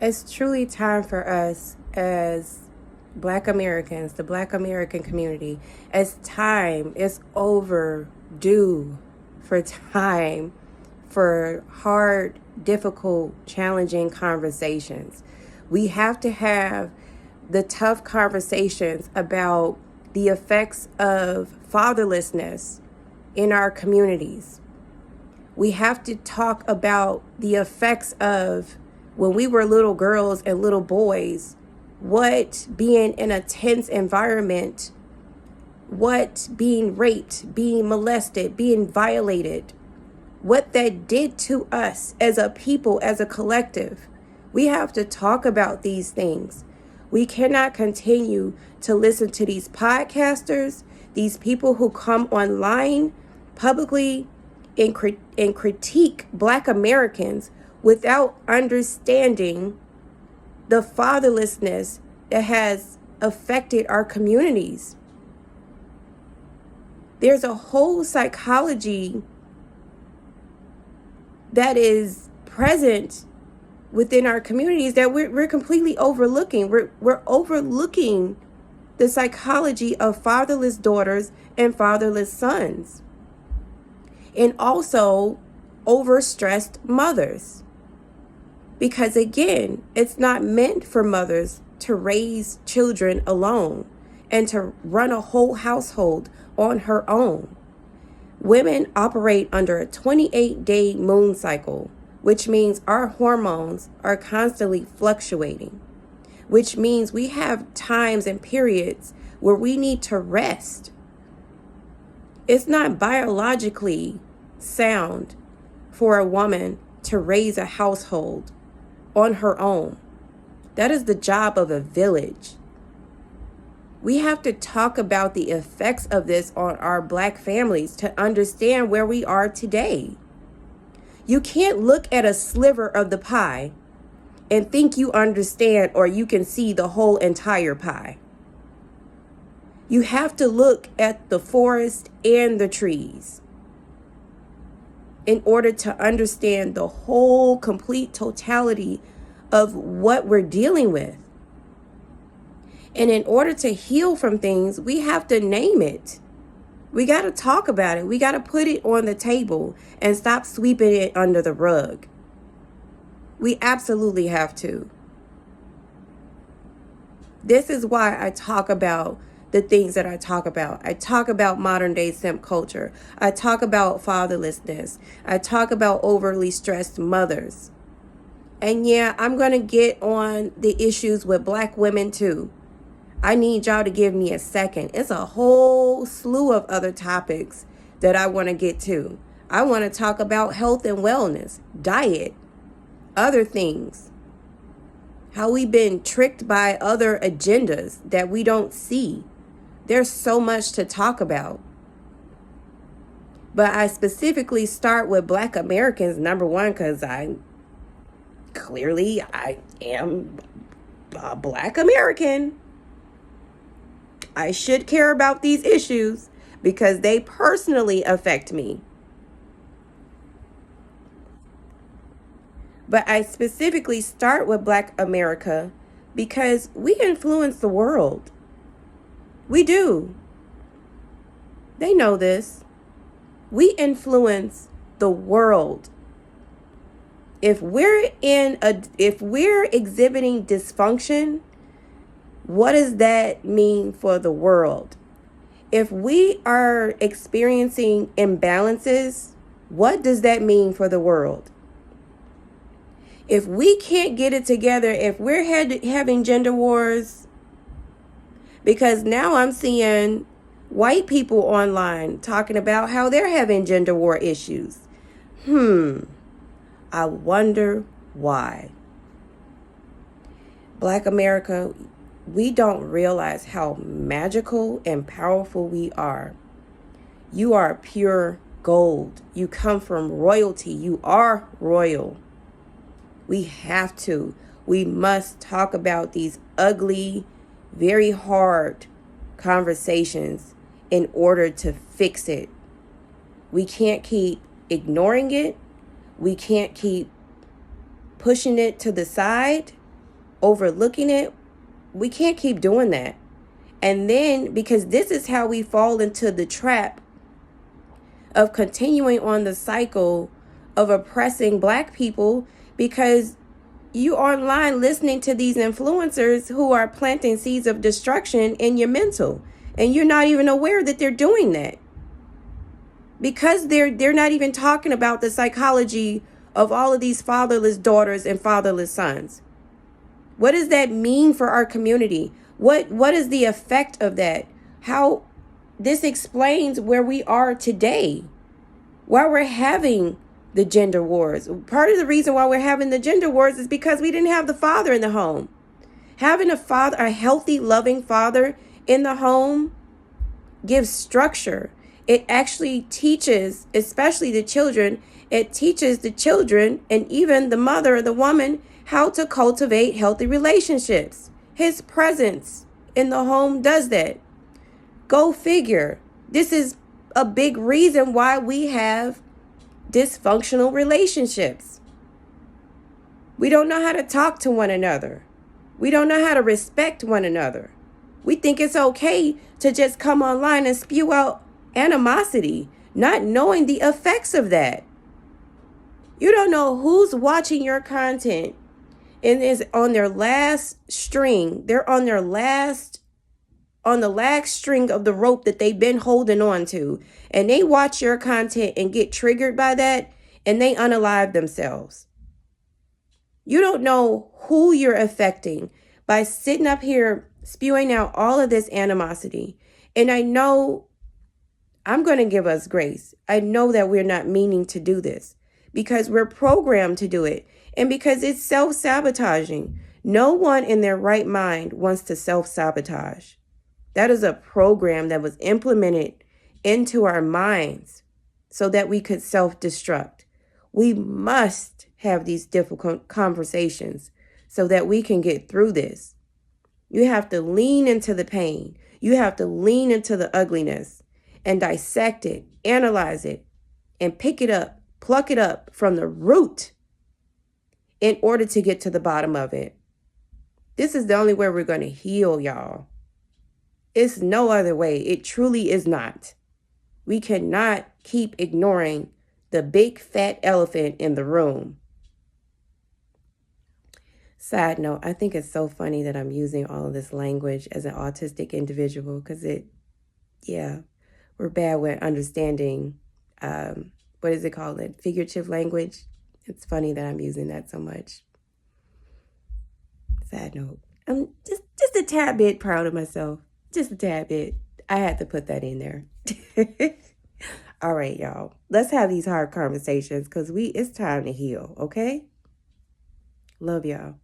It's truly time for us as Black Americans, the Black American community, it's overdue for time for hard, difficult, challenging conversations. We have to have the tough conversations about the effects of fatherlessness in our communities. We have to talk about the effects of when we were little girls and little boys, what being in a tense environment, what being raped, being molested, being violated, what that did to us as a people, as a collective. We have to talk about these things. We cannot continue to listen to these podcasters, these people who come online publicly and critique Black Americans without understanding the fatherlessness that has affected our communities. There's a whole psychology that is present within our communities that we're completely overlooking. We're overlooking the psychology of fatherless daughters and fatherless sons, and also overstressed mothers. Because again, it's not meant for mothers to raise children alone and to run a whole household on her own. Women operate under a 28-day moon cycle, which means our hormones are constantly fluctuating, which means we have times and periods where we need to rest. It's not biologically sound for a woman to raise a household on her own. That is the job of a village. We have to talk about the effects of this on our Black families to understand where we are today. You can't look at a sliver of the pie and think you understand or you can see the whole entire pie. You have to look at the forest and the trees in order to understand the whole complete totality of what we're dealing with. And in order to heal from things, we have to name it. We got to talk about it. We got to put it on the table and stop sweeping it under the rug. We absolutely have to. This is why I talk about the things that I talk about. I talk about modern day simp culture. I talk about fatherlessness. I talk about overly stressed mothers. And yeah, I'm going to get on the issues with Black women too. I need y'all to give me a second. It's a whole slew of other topics that I want to get to. I want to talk about health and wellness, diet, other things. How we've been tricked by other agendas that we don't see. There's so much to talk about. But I specifically start with Black Americans, number one, because I am a Black American. I should care about these issues because they personally affect me. But I specifically start with Black America because we influence the world. We do. They know this. We influence the world. If we're exhibiting dysfunction, what does that mean for the world? If we are experiencing imbalances, what does that mean for the world? If we can't get it together, if we're having gender wars, because now I'm seeing white people online talking about how they're having gender war issues. I wonder why. Black America, we don't realize how magical and powerful we are. You are pure gold. You come from royalty. You are royal. We must talk about these ugly, very hard conversations in order to fix it. We can't keep ignoring it. We can't keep pushing it to the side. overlooking it, we can't keep doing that. And then, because this is how we fall into the trap of continuing on the cycle of oppressing Black people, because you online listening to these influencers who are planting seeds of destruction in your mental, and you're not even aware that they're doing that, because they're not even talking about the psychology of all of these fatherless daughters and fatherless sons. What does that mean for our community? What is the effect of that? How this explains where we are today, why we're having the gender wars. Part of the reason why we're having the gender wars is because we didn't have the father in the home. Having a healthy, loving father in the home gives structure. It actually teaches, especially the children, it teaches the children and even the mother or the woman how to cultivate healthy relationships. His presence in the home does that. Go figure. This is a big reason why we have dysfunctional relationships. We don't know how to talk to one another. We don't know how to respect one another. We think it's okay to just come online and spew out animosity, not knowing the effects of that. You don't know who's watching your content and is on their last string. They're on the last string of the rope that they've been holding on to. And they watch your content and get triggered by that, and they unalive themselves. You don't know who you're affecting by sitting up here spewing out all of this animosity. And I know I'm going to give us grace. I know that we're not meaning to do this because we're programmed to do it. And because it's self-sabotaging. No one in their right mind wants to self-sabotage. That is a program that was implemented into our minds so that we could self-destruct. We must have these difficult conversations so that we can get through this. You have to lean into the pain. You have to lean into the ugliness and dissect it, analyze it, and pick it up, pluck it up from the root in order to get to the bottom of it. This is the only way we're going to heal, y'all. It's no other way. It truly is not. We cannot keep ignoring the big fat elephant in the room. Side note, I think it's so funny that I'm using all of this language as an autistic individual because we're bad with understanding, what is it called? Figurative language. It's funny that I'm using that so much. Side note, I'm just a tad bit proud of myself. Just a tad bit. I had to put that in there. All right, y'all. Let's have these hard conversations because it's time to heal, okay? Love y'all.